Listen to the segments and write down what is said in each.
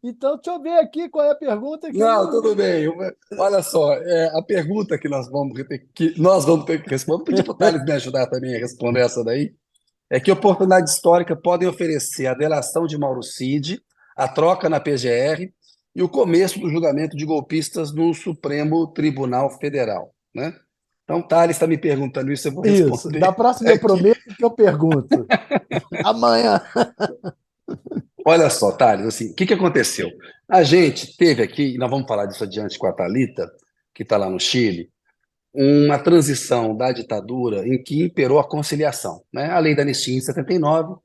Então, deixa eu ver aqui qual é a pergunta que eu Não, não. tudo bem. Olha só, a pergunta que nós vamos ter que responder, vou pedir para o Thales me ajudar também a responder essa daí, é que oportunidade histórica podem oferecer a delação de Mauro Cid, a troca na PGR e o começo do julgamento de golpistas no Supremo Tribunal Federal, né? Então, Thales está me perguntando isso, eu vou Isso. Da responder próxima eu aqui. prometo que eu pergunto. Amanhã. Olha só, Thales, assim, o que que aconteceu? A gente teve aqui, e nós vamos falar disso adiante com a Thalita, que está lá no Chile, uma transição da ditadura em que imperou a conciliação, né? A lei da anistia em 79,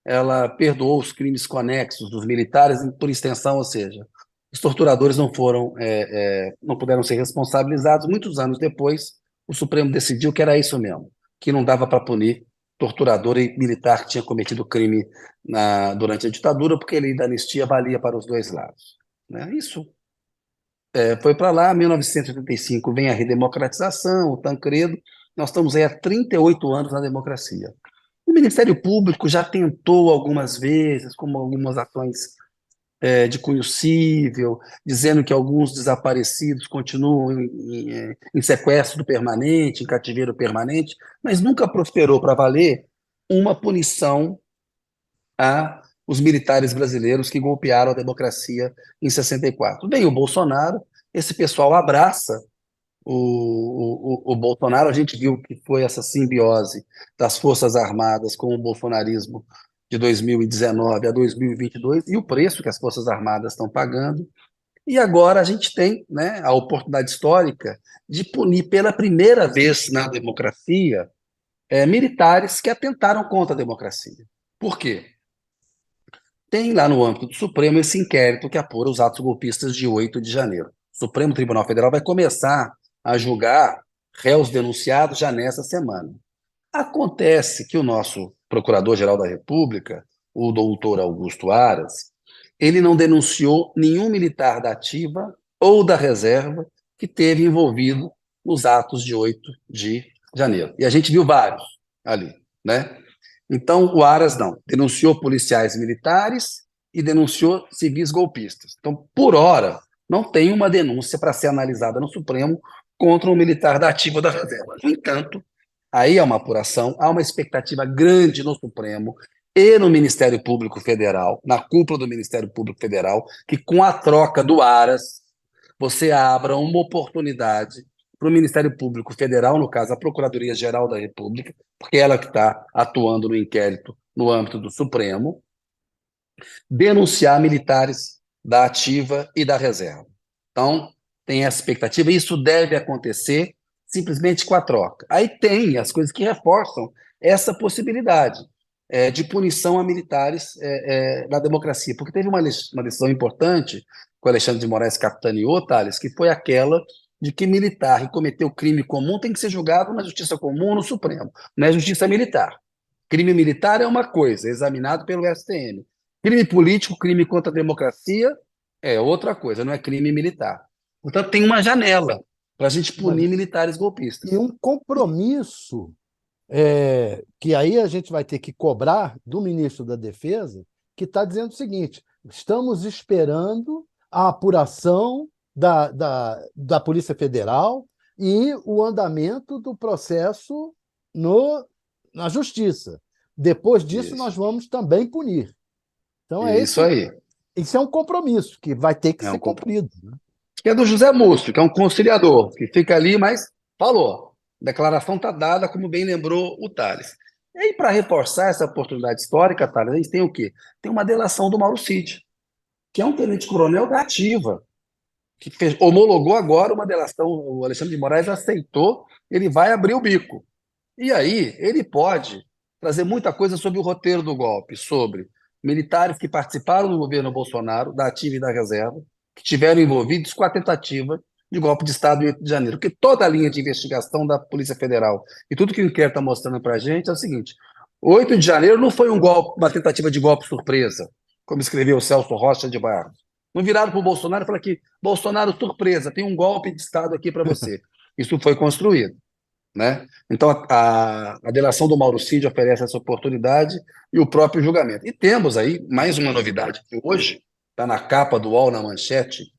ela perdoou os crimes conexos dos militares, por extensão, ou seja, os torturadores não puderam ser responsabilizados. Muitos anos depois, o Supremo decidiu que era isso mesmo, que não dava para punir torturador e militar que tinha cometido crime durante a ditadura, porque a lei da anistia valia para os dois lados, né? Isso foi para lá, 1985 vem a redemocratização, o Tancredo, nós estamos aí há 38 anos na democracia. O Ministério Público já tentou algumas vezes, como algumas ações de cunho cível, dizendo que alguns desaparecidos continuam em sequestro permanente, em cativeiro permanente, mas nunca prosperou para valer uma punição a os militares brasileiros que golpearam a democracia em 64. Vem o Bolsonaro, esse pessoal abraça o Bolsonaro, a gente viu que foi essa simbiose das Forças Armadas com o bolsonarismo de 2019 a 2022 e o preço que as Forças Armadas estão pagando. E agora a gente tem, né, a oportunidade histórica de punir pela primeira vez na democracia militares que atentaram contra a democracia. Por quê? Tem lá no âmbito do Supremo esse inquérito que apura os atos golpistas de 8 de janeiro. O Supremo Tribunal Federal vai começar a julgar réus denunciados já nessa semana. Acontece que o nosso Procurador-Geral da República, o doutor Augusto Aras, ele não denunciou nenhum militar da ativa ou da reserva que teve envolvido nos atos de 8 de janeiro. E a gente viu vários ali, né? Então, o Aras não. Denunciou policiais militares e denunciou civis golpistas. Então, por hora, não tem uma denúncia para ser analisada no Supremo contra um militar da ativa ou da reserva. No entanto, aí há uma apuração, há uma expectativa grande no Supremo e no Ministério Público Federal, na cúpula do Ministério Público Federal, que com a troca do Aras, você abra uma oportunidade para o Ministério Público Federal, no caso a Procuradoria-Geral da República, porque ela que está atuando no inquérito no âmbito do Supremo, denunciar militares da ativa e da reserva. Então, tem essa expectativa, e isso deve acontecer simplesmente com a troca. Aí tem as coisas que reforçam essa possibilidade de punição a militares na democracia, porque teve uma lição importante que o Alexandre de Moraes capitaneou, Thales, que foi aquela de que militar que cometeu crime comum tem que ser julgado na justiça comum no Supremo, não é justiça militar. Crime militar é uma coisa, examinado pelo STM. Crime político, crime contra a democracia é outra coisa, não é crime militar. Portanto, tem uma janela para a gente punir militares E golpistas. um compromisso que aí a gente vai ter que cobrar do ministro da Defesa, que está dizendo o seguinte: estamos esperando a apuração da Polícia Federal e o andamento do processo no, na Justiça. Depois disso, nós Isso, vamos também punir. Então, isso aí. isso é um compromisso que vai ter que É ser um cumprido, né? que é do José Múcio, que é um conciliador, que fica ali, mas falou. A declaração está dada, como bem lembrou o Thales. E aí, para reforçar essa oportunidade histórica, Thales, a gente tem o quê? Tem uma delação do Mauro Cid, que é um tenente-coronel da ativa, que homologou agora uma delação, o Alexandre de Moraes aceitou, ele vai abrir o bico. E aí, ele pode trazer muita coisa sobre o roteiro do golpe, sobre militares que participaram do governo Bolsonaro, da ativa e da reserva, que tiveram envolvidos com a tentativa de golpe de Estado em 8 de janeiro. Porque toda a linha de investigação da Polícia Federal e tudo que o inquérito está mostrando para a gente é o seguinte: 8 de janeiro não foi um golpe, uma tentativa de golpe surpresa, como escreveu o Celso Rocha de Barros. Não viraram para o Bolsonaro e falaram que Bolsonaro, surpresa, tem um golpe de Estado aqui para você. Isso foi construído. né? Então, a delação do Mauro Cid oferece essa oportunidade e o próprio julgamento. E temos aí mais uma novidade que hoje está na capa do UOL, na manchete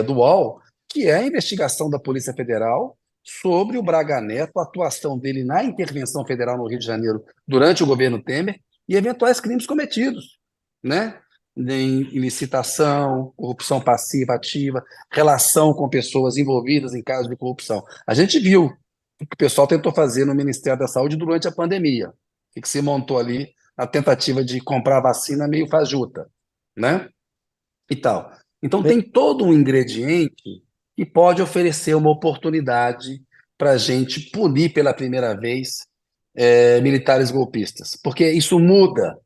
do UOL, que é a investigação da Polícia Federal sobre o Braga Neto, a atuação dele na intervenção federal no Rio de Janeiro durante o governo Temer e eventuais crimes cometidos, né? Em licitação, corrupção passiva, ativa, relação com pessoas envolvidas em casos de corrupção. A gente viu o que o pessoal tentou fazer no Ministério da Saúde durante a pandemia, que se montou ali a tentativa de comprar vacina meio fajuta, né? E tal. Então, tem todo um ingrediente que pode oferecer uma oportunidade para a gente punir pela primeira vez militares golpistas, porque isso muda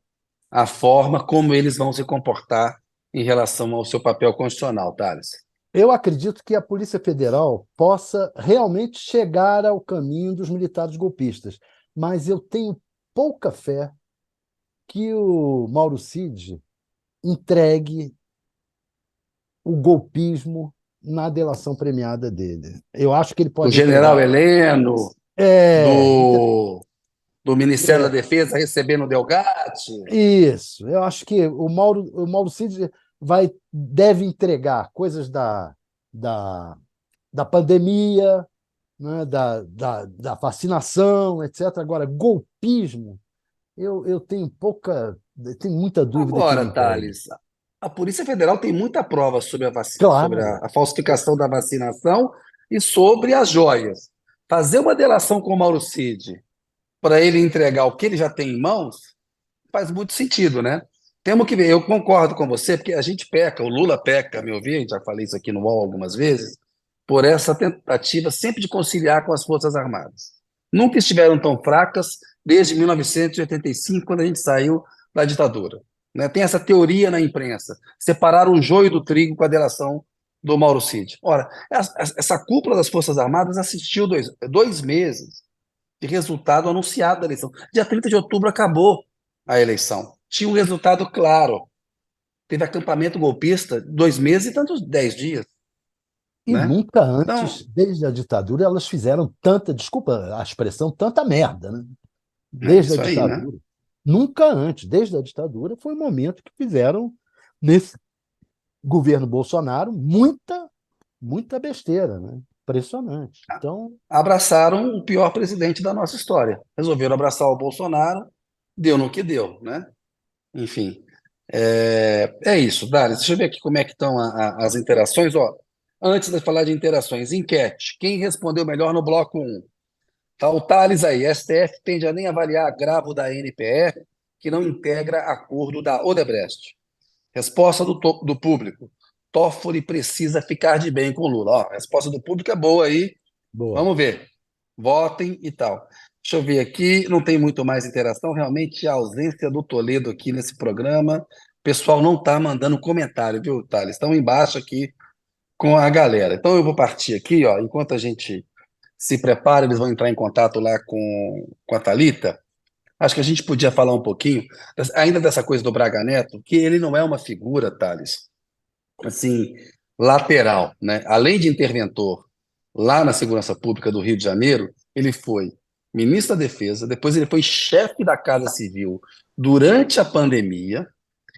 a forma como eles vão se comportar em relação ao seu papel constitucional, Thales. Eu acredito que a Polícia Federal possa realmente chegar ao caminho dos militares golpistas, mas eu tenho pouca fé que o Mauro Cid entregue o golpismo na delação premiada dele. Eu acho que ele Do pode general entregar. Heleno, É, do Ministério da é, Defesa recebendo o Delgatti. isso. Eu acho que o Mauro Cid deve entregar coisas da, da pandemia, né, da vacinação, etc. Agora, golpismo, eu tenho muita dúvida que ele Agora, entregue. Thales, a Polícia Federal tem muita prova sobre sobre Claro, a falsificação da vacinação e sobre as joias. Fazer uma delação com o Mauro Cid para ele entregar o que ele já tem em mãos faz muito sentido, né? Temos que ver, eu concordo com você, porque a gente peca, o Lula peca, a meu ver, já falei isso aqui no UOL algumas vezes, por essa tentativa sempre de conciliar com as Forças Armadas. Nunca estiveram tão fracas desde 1985, quando a gente saiu da ditadura. Né? Tem essa teoria na imprensa, separar o joio do trigo com a delação do Mauro Cid. Ora, essa cúpula das Forças Armadas assistiu dois meses de resultado anunciado da eleição. Dia 30 de outubro acabou a eleição. Tinha um resultado claro. Teve acampamento golpista 2 meses e tantos 10 dias, e né? nunca Então, antes, desde a ditadura, elas fizeram tanta, desculpa a expressão, tanta merda, né? é Desde a isso aí, né? ditadura. Nunca antes, desde a ditadura, foi o momento que fizeram, nesse governo Bolsonaro, muita besteira, né? Impressionante. Então, Abraçaram o pior presidente da nossa história. Resolveram abraçar o Bolsonaro, deu no que deu, né? Enfim, é isso, Dali. Deixa eu ver aqui como é que estão as interações. Ó, antes de falar de interações, enquete. Quem respondeu melhor no bloco um? Tá o Thales aí. STF tende a nem avaliar agravo da NPR, que não integra acordo da Odebrecht. Resposta do público. Toffoli precisa ficar de bem com Lula. Ó, a resposta do público é boa aí. boa. Vamos ver. Votem e tal. Deixa eu ver aqui, não tem muito mais interação. Realmente, a ausência do Toledo aqui nesse programa. O pessoal não está mandando comentário, viu, Thales? Estão embaixo aqui com a galera. Então, eu vou partir aqui, ó, enquanto a gente se prepara, eles vão entrar em contato lá com a Thalita. Acho que a gente podia falar um pouquinho, ainda dessa coisa do Braga Neto, que ele não é uma figura, Thales, assim, lateral, né? Além de interventor lá na Segurança Pública do Rio de Janeiro, ele foi ministro da Defesa, depois ele foi chefe da Casa Civil durante a pandemia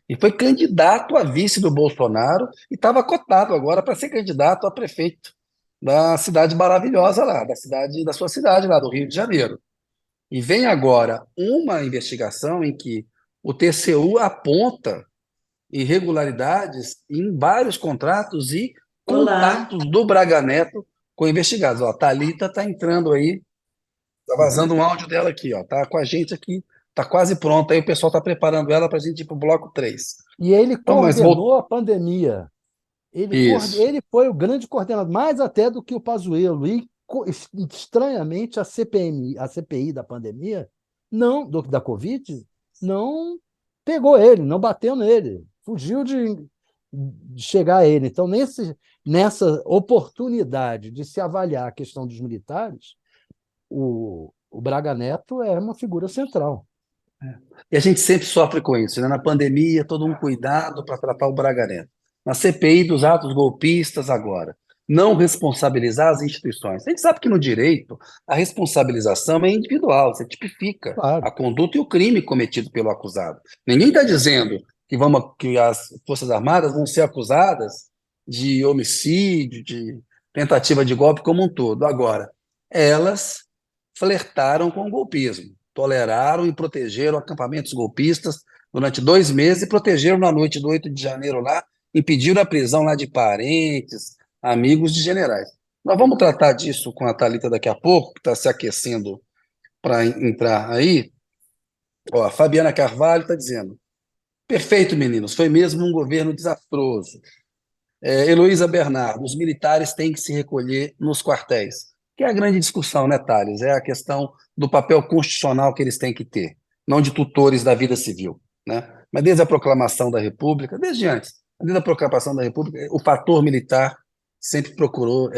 e foi candidato a vice do Bolsonaro e estava cotado agora para ser candidato a prefeito da cidade maravilhosa lá, da sua cidade lá, do Rio de Janeiro. E vem agora uma investigação em que o TCU aponta irregularidades em vários contratos e Olá. contatos do Braga Neto com investigados. Ó, a Thalita está entrando aí, está vazando um áudio dela aqui, ó, tá com a gente aqui, está quase pronta, aí o pessoal está preparando ela para a gente ir para o bloco 3. E ele Então, mas coordenou a pandemia. Isso. Ele foi o grande coordenador, mais até do que o Pazuello. E, estranhamente, a CPI da pandemia, não, da Covid, não pegou ele, não bateu nele, fugiu de chegar a ele. Então, nessa oportunidade de se avaliar a questão dos militares, o Braga Neto é uma figura central. E a gente sempre sofre com isso, né? Na pandemia, todo um cuidado para tratar o Braga Neto. Na CPI dos atos golpistas agora. não responsabilizar as instituições. A gente sabe que no direito a responsabilização é individual, você tipifica a Claro. conduta e o crime cometido pelo acusado. Ninguém está dizendo que as Forças Armadas vão ser acusadas de homicídio, de tentativa de golpe como um todo. Agora, elas flertaram com o golpismo, toleraram e protegeram acampamentos golpistas durante 2 meses e protegeram na noite do 8 de janeiro lá, impediram a prisão lá de parentes, amigos de generais. Nós vamos tratar disso com a Thalita daqui a pouco, que está se aquecendo para entrar aí. Ó, a Fabiana Carvalho está dizendo: perfeito, meninos, foi mesmo um governo desastroso. Heloísa Bernardo, os militares têm que se recolher nos quartéis. Que é a grande discussão, né, Thales? É a questão do papel constitucional que eles têm que ter, não de tutores da vida civil, né? Mas desde a proclamação da República, desde antes, desde a proclamação da República, o fator militar sempre procurou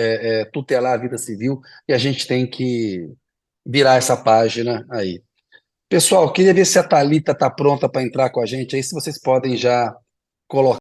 tutelar a vida civil e a gente tem que virar essa página aí. Pessoal, queria ver se a Thalita está pronta para entrar com a gente aí, se vocês podem já colocar